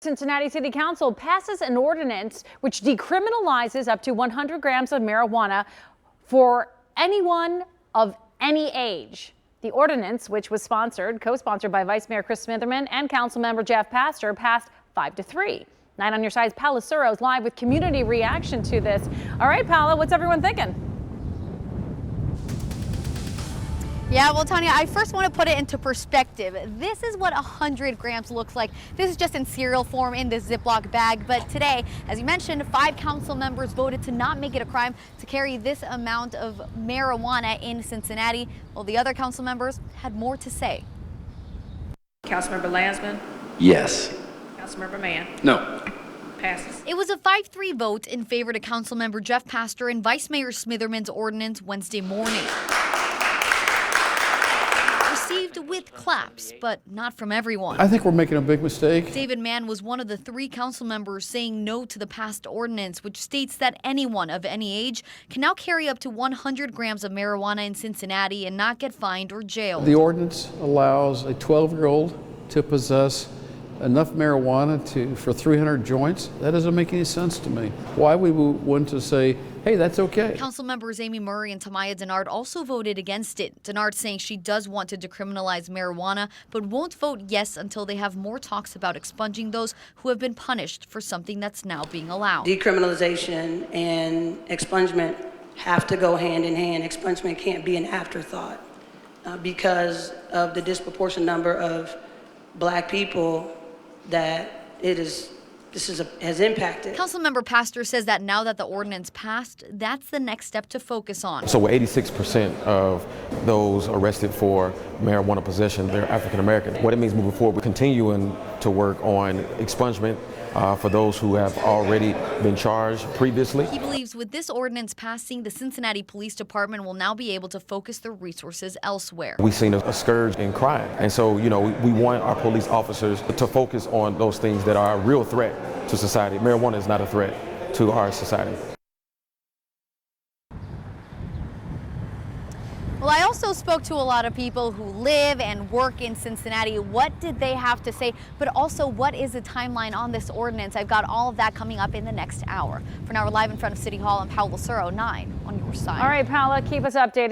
Cincinnati City Council passes an ordinance which decriminalizes up to 100 grams of marijuana for anyone of any age. The ordinance, which was co-sponsored by Vice Mayor Chris Smitherman and Councilmember Jeff Pastor, passed 5-3. 9 on your side's Paula Suros live with community reaction to this. All right, Paula, what's everyone thinking? Yeah, well, Tanya, I first want to put it into perspective. This is what 100 grams looks like. This is just in cereal form in this Ziploc bag. But today, as you mentioned, 5 council members voted to not make it a crime to carry this amount of marijuana in Cincinnati. While the other council members had more to say. Councilmember Landsman? Yes. Councilmember Mann? No. Passes. It was a 5-3 vote in favor to Councilmember Jeff Pastor and Vice Mayor Smitherman's ordinance Wednesday morning. Received with claps, but not from everyone. I think we're making a big mistake. David Mann was one of the 3 council members saying no to the passed ordinance, which states that anyone of any age can now carry up to 100 grams of marijuana in Cincinnati and not get fined or jailed. The ordinance allows a 12-year-old to possess enough marijuana for 300 joints. That doesn't make any sense to me. Why we would want to say, hey, that's okay. Council members Amy Murray and Tamaya Denard also voted against it. Denard saying she does want to decriminalize marijuana, but won't vote yes until they have more talks about expunging those who have been punished for something that's now being allowed. Decriminalization and expungement have to go hand in hand. Expungement can't be an afterthought because of the disproportionate number of Black people that has impacted. Councilmember Pastor says that now that the ordinance passed, that's the next step to focus on. So 86% of those arrested for marijuana possession, they're African American. What it means moving forward, we're continuing to work on expungement for those who have already been charged previously. He believes with this ordinance passing, the Cincinnati Police Department will now be able to focus their resources elsewhere. We've seen a scourge in crime. And so, we want our police officers to focus on those things that are a real threat to society. Marijuana is not a threat to our society. Well, I also spoke to a lot of people who live and work in Cincinnati. What did they have to say? But also, what is the timeline on this ordinance? I've got all of that coming up in the next hour. For now, we're live in front of City Hall. I'm Paula Suro, 9 on your side. All right, Paula, keep us updated.